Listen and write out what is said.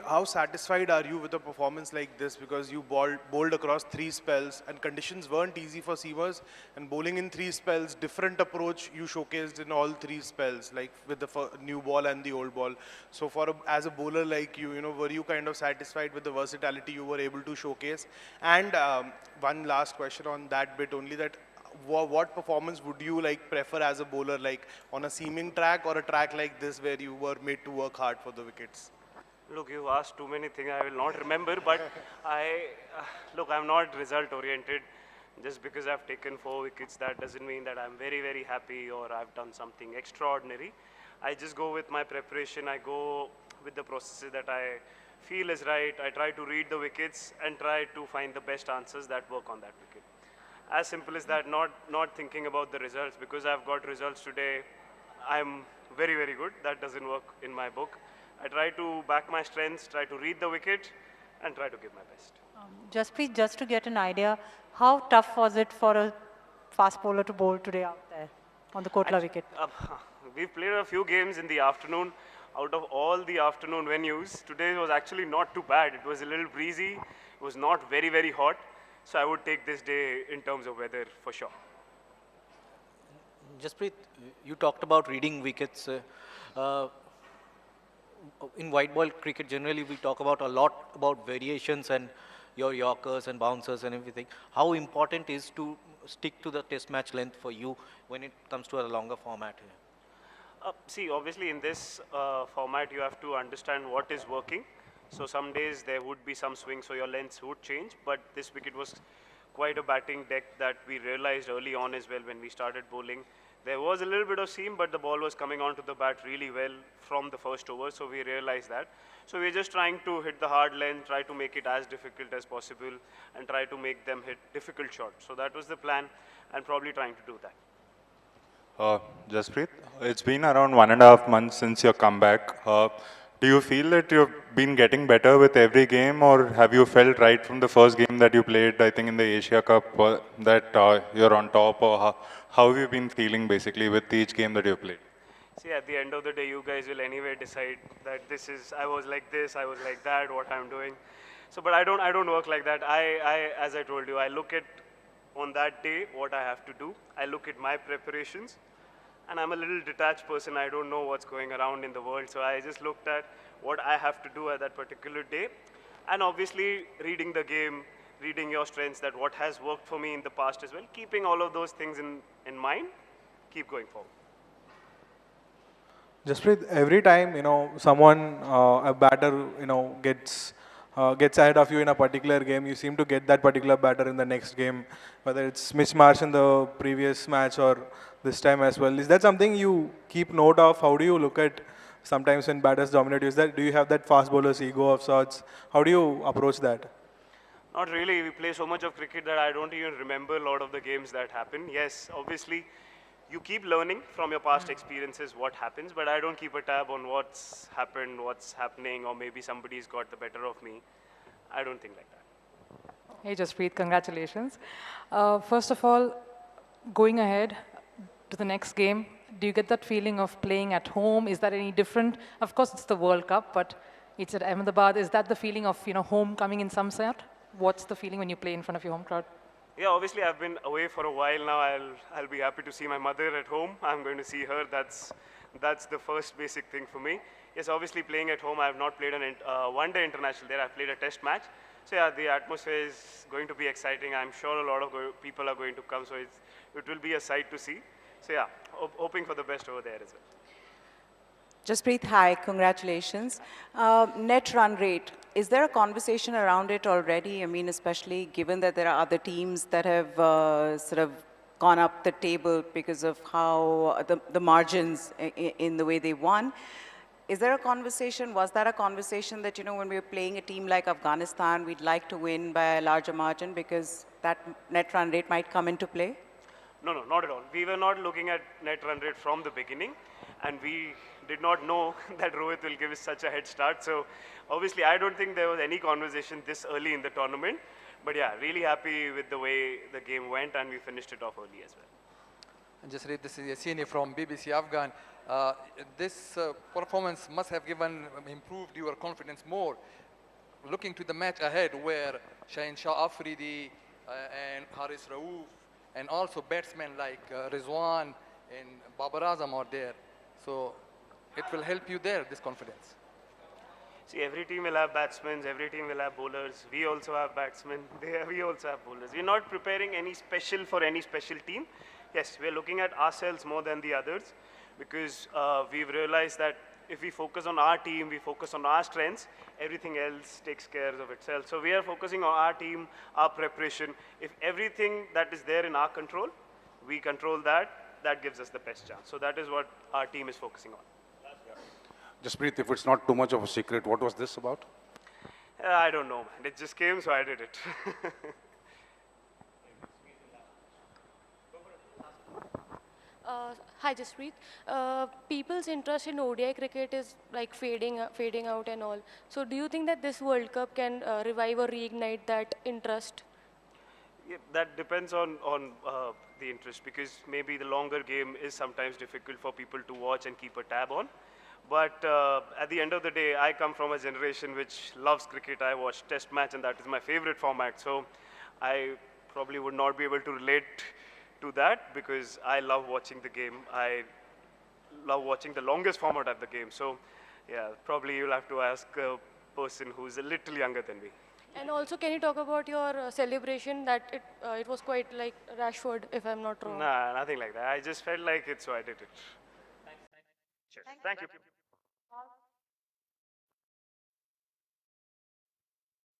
How satisfied are you with a performance like this? Because you bowled across 3 spells and conditions weren't easy for seamers. And bowling in 3 spells, different approach you showcased in all 3 spells, like with the new ball and the old ball. So as a bowler like you, were you kind of satisfied with the versatility you were able to showcase? And one last question on that bit only, that what performance would you like prefer as a bowler, like on a seaming track or a track like this where you were made to work hard for the wickets? Look, you asked too many things I will not remember, but look, I'm not result oriented. Just because I've taken 4 wickets, that doesn't mean that I'm very, very happy or I've done something extraordinary. I just go with my preparation. I go with the processes that I feel is right. I try to read the wickets and try to find the best answers that work on that wicket. As simple as that, not thinking about the results. Because I've got results today, I'm very, very good. That doesn't work in my book. I try to back my strengths, try to read the wicket, and try to give my best. Jasprit, just to get an idea, how tough was it for a fast bowler to bowl today out there on the Kotla wicket? We've played a few games in the afternoon. Out of all the afternoon venues, today was actually not too bad. It was a little breezy. It was not very, very hot. So I would take this day in terms of weather for sure. Jasprit, you talked about reading wickets. In white ball cricket, generally we talk about a lot about variations and your yorkers and bouncers and everything. How important is to stick to the test match length for you when it comes to a longer format here? See, obviously in this format, you have to understand what is working. So some days there would be some swings, so your lengths would change. But this wicket was quite a batting deck that we realized early on as well when we started bowling. There was a little bit of seam, but the ball was coming onto the bat really well from the first over, so we realized that. So we're just trying to hit the hard length, try to make it as difficult as possible, and try to make them hit difficult shots. So that was the plan, and probably trying to do that. Jasprit, it's been around 1.5 months since your comeback. Do you feel that you've been getting better with every game, or have you felt right from the first game that you played, I think in the Asia Cup, that you're on top, or how have you been feeling basically with each game that you've played? See, at the end of the day, you guys will anyway decide that I was like this, I was like that, what I'm doing. So, but I don't work like that. As I told you, I look at on that day what I have to do. I look at my preparations. And I'm a little detached person. I don't know what's going around in the world. So I just looked at what I have to do at that particular day. And obviously, reading the game, reading your strengths, that what has worked for me in the past as well, keeping all of those things in mind, keep going forward. Jasprit, every time, someone, a batter, gets ahead of you in a particular game, you seem to get that particular batter in the next game, whether it's Mitch Marsh in the previous match or this time as well. Is that something you keep note of? How do you look at sometimes when batters dominate? Do you have that fast bowler's ego of sorts? How do you approach that? Not really. We play so much of cricket that I don't even remember a lot of the games that happen. Yes, obviously, you keep learning from your past experiences what happens, but I don't keep a tab on what's happened, what's happening, or maybe somebody's got the better of me. I don't think like that. Hey, Jasprit, congratulations. First of all, going ahead to the next game, do you get that feeling of playing at home? Is that any different? Of course, it's the World Cup, but it's at Ahmedabad. Is that the feeling of home coming in some sort? What's the feeling when you play in front of your home crowd? Yeah, obviously I've been away for a while now. I'll be happy to see my mother at home. I'm going to see her. That's the first basic thing for me. Yes, obviously playing at home. I have not played one-day international there. I've played a test match. So yeah, the atmosphere is going to be exciting. I'm sure a lot of people are going to come. So it will be a sight to see. So yeah, hoping for the best over there as well. Jasprit, hi, congratulations. Net run rate, is there a conversation around it already? I mean, especially given that there are other teams that have sort of gone up the table because of how the margins in the way they won. Is there a conversation, was that a conversation that, when we were playing a team like Afghanistan, we'd like to win by a larger margin because that net run rate might come into play? No, not at all. We were not looking at net run rate from the beginning, and we did not know that Rohit will give us such a head start. So obviously, I don't think there was any conversation this early in the tournament. But yeah, really happy with the way the game went, and we finished it off early as well. Jasprit, this is Yassini from BBC Afghan. This performance must have improved your confidence more. Looking to the match ahead where Shaheen Shah Afridi and Haris Rauf and also batsmen like Rizwan and Babar Azam are there. So it will help you there, this confidence. See, every team will have batsmen, every team will have bowlers. We also have batsmen, we also have bowlers. We're not preparing any special for any special team. Yes, we're looking at ourselves more than the others because we've realized that if we focus on our team, we focus on our strengths, everything else takes care of itself. So we are focusing on our team, our preparation. If everything that is there in our control, we control that, that gives us the best chance. So that is what our team is focusing on. Jasprit, if it's not too much of a secret, what was this about? I don't know, man. It just came, so I did it. Hi, Jasprit. People's interest in ODI cricket is like fading out and all. So do you think that this World Cup can revive or reignite that interest? Yeah, that depends on the interest because maybe the longer game is sometimes difficult for people to watch and keep a tab on. But at the end of the day, I come from a generation which loves cricket. I watch Test match and that is my favorite format. So I probably would not be able to relate to that because I love watching the game. I love watching the longest format of the game. So yeah, probably you'll have to ask a person who's a little younger than me. And also, can you talk about your celebration that it was quite like Rashford, if I'm not wrong? Nah, nothing like that. I just felt like it, so I did it. Thanks. Cheers. Thank you.